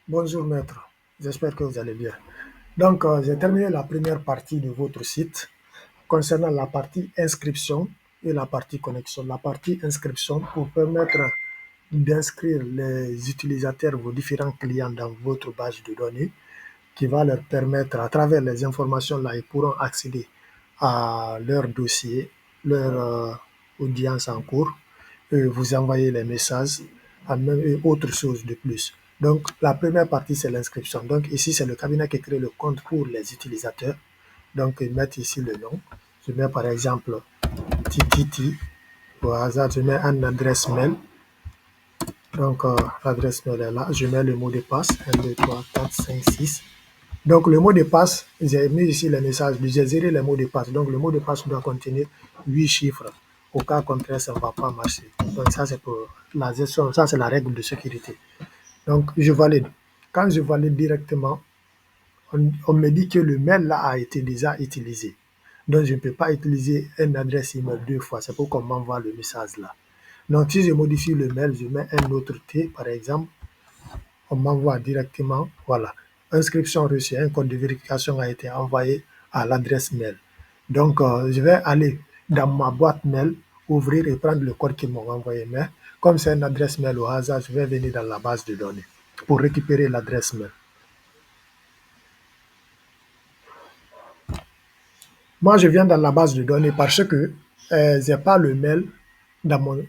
Bonjour maître, j'espère que vous allez bien. Donc, j'ai terminé la première partie de votre site concernant la partie inscription et la partie connexion. La partie inscription pour permettre d'inscrire les utilisateurs, vos différents clients dans votre base de données qui va leur permettre, à travers les informations là, ils pourront accéder à leur dossier, leur audience en cours, et vous envoyer les messages et autre chose de plus. Donc, la première partie, c'est l'inscription. Donc, ici, c'est le cabinet qui crée le compte pour les utilisateurs. Donc, ils mettent ici le nom. Je mets par exemple TTT. Au hasard, je mets une adresse mail. Donc, l'adresse mail est là. Je mets le mot de passe. 1, 2, 3, 4, 5, 6. Donc, le mot de passe, j'ai mis ici le message, j'ai zéré les mots de passe. Donc, le mot de passe doit contenir 8 chiffres. Au cas contraire, ça ne va pas marcher. Donc, ça, c'est pour la gestion, ça, c'est la règle de sécurité. Donc, je valide. Quand je valide directement, on me dit que le mail là a été déjà utilisé. Donc, je ne peux pas utiliser une adresse email deux fois. C'est pour qu'on m'envoie le message là. Donc, si je modifie le mail, je mets un autre T, par exemple, on m'envoie directement, voilà, inscription reçue, un code de vérification a été envoyé à l'adresse mail. Donc, je vais aller dans ma boîte mail, ouvrir et prendre le code qu'ils m'ont envoyé. Mais comme c'est une adresse mail au hasard, je vais venir dans la base de données pour récupérer l'adresse mail. Moi, je viens dans la base de données parce que j'ai pas le mail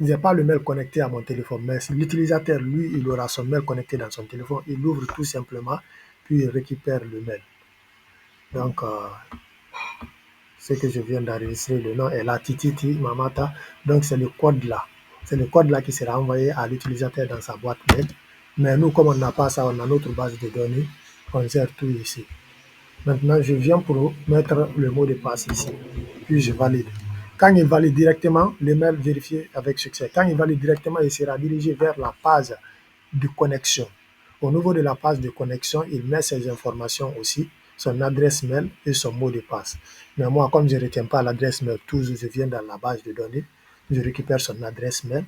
j'ai pas le mail connecté à mon téléphone, mais si l'utilisateur, lui, il aura son mail connecté dans son téléphone, il ouvre tout simplement, puis il récupère le mail. Donc, ce que je viens d'enregistrer, le nom est là, Tititi Mamata. Donc, c'est le code là. C'est le code là qui sera envoyé à l'utilisateur dans sa boîte mail. Mais nous, comme on n'a pas ça, on a notre base de données, on gère tout ici. Maintenant, je viens pour mettre le mot de passe ici. Puis je valide. Quand il valide directement, le mail vérifié avec succès. Quand il valide directement, il sera dirigé vers la page de connexion. Au niveau de la page de connexion, il met ses informations aussi, son adresse mail et son mot de passe. Mais moi, comme je ne retiens pas l'adresse mail, toujours je viens dans la base de données, je récupère son adresse mail.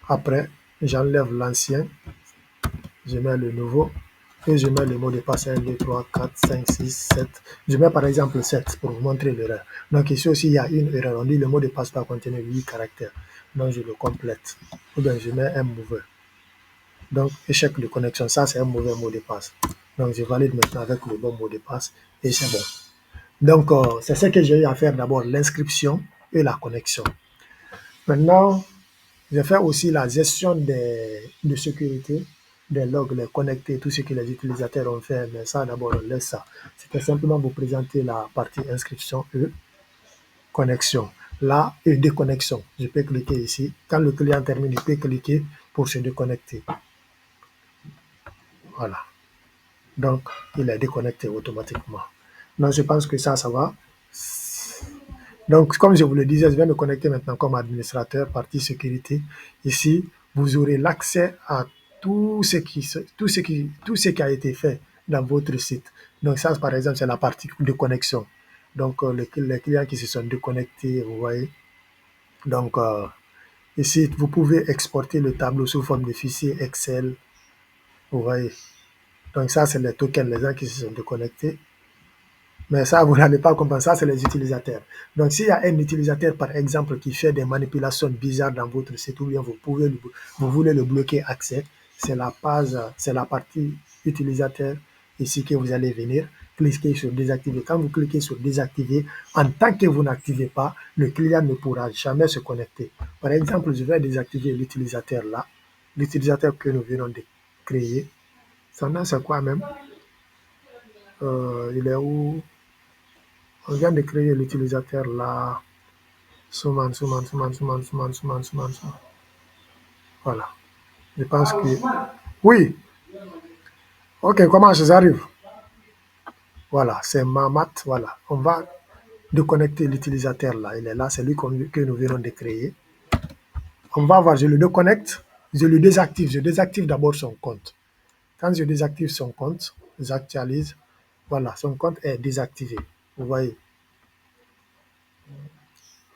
Après, j'enlève l'ancien, je mets le nouveau et je mets le mot de passe 1, 2, 3, 4, 5, 6, 7. Je mets par exemple 7 pour vous montrer l'erreur. Donc ici aussi, il y a une erreur. On dit le mot de passe doit contenir 8 caractères. Donc je le complète. Ou bien je mets un mauvais. Donc échec de connexion, ça c'est un mauvais mot de passe. Donc je valide maintenant avec le bon mot de passe et c'est bon. Donc c'est ce que j'ai eu à faire d'abord, l'inscription et la connexion. Maintenant, je fais aussi la gestion de sécurité, des logs, les connecter, tout ce que les utilisateurs ont fait. Mais ça, d'abord, on laisse ça. C'était simplement vous présenter la partie inscription et connexion. Là, et déconnexion. Je peux cliquer ici. Quand le client termine, il peut cliquer pour se déconnecter. Voilà. Donc, il est déconnecté automatiquement. Donc, je pense que ça va. Donc, comme je vous le disais, je viens de connecter maintenant comme administrateur, partie sécurité. Ici, vous aurez l'accès à tout ce qui a été fait dans votre site. Donc, ça, par exemple, c'est la partie de connexion. Donc, les clients qui se sont déconnectés, vous voyez. Donc, ici, vous pouvez exporter le tableau sous forme de fichier Excel. Vous voyez. Donc, ça, c'est les tokens, les gens qui se sont déconnectés. Mais ça, vous n'allez pas comprendre. Ça, c'est les utilisateurs. Donc, s'il y a un utilisateur, par exemple, qui fait des manipulations bizarres dans votre site, ou bien vous voulez le bloquer accès, c'est la page, c'est la partie utilisateur ici que vous allez venir cliquer sur désactiver. Quand vous cliquez sur désactiver, en tant que vous n'activez pas, le client ne pourra jamais se connecter. Par exemple, je vais désactiver l'utilisateur là, l'utilisateur que nous venons de créer. Son nom, c'est quoi même? Il est où? On vient de créer l'utilisateur là. Souman. Voilà. Je pense que. Oui. Ok, comment ça arrive? Voilà, c'est Mamat. Voilà. On va déconnecter l'utilisateur là. Il est là, c'est lui que nous venons de créer. On va voir, je le déconnecte, je le désactive. Je désactive d'abord son compte. Quand je désactive son compte, j'actualise. Voilà, son compte est désactivé. Vous voyez.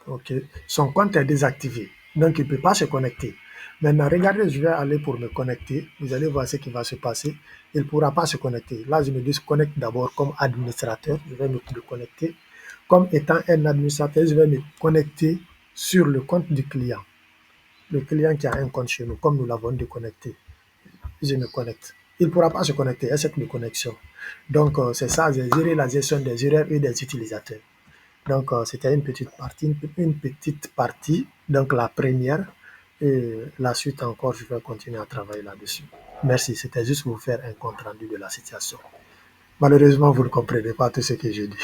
Ok. Son compte est désactivé. Donc, il ne peut pas se connecter. Maintenant, regardez, je vais aller pour me connecter. Vous allez voir ce qui va se passer. Il ne pourra pas se connecter. Là, je me déconnecte d'abord comme administrateur. Je vais me connecter. Comme étant un administrateur, je vais me connecter sur le compte du client. Le client qui a un compte chez nous, comme nous l'avons déconnecté. Je me connecte. Il ne pourra pas se connecter, à cette connexion. Donc, c'est ça, j'ai géré la gestion des erreurs et des utilisateurs. Donc, c'était une petite partie, donc la première. Et la suite encore, je vais continuer à travailler là-dessus. Merci, c'était juste pour vous faire un compte rendu de la situation. Malheureusement, vous ne comprenez pas tout ce que je dis.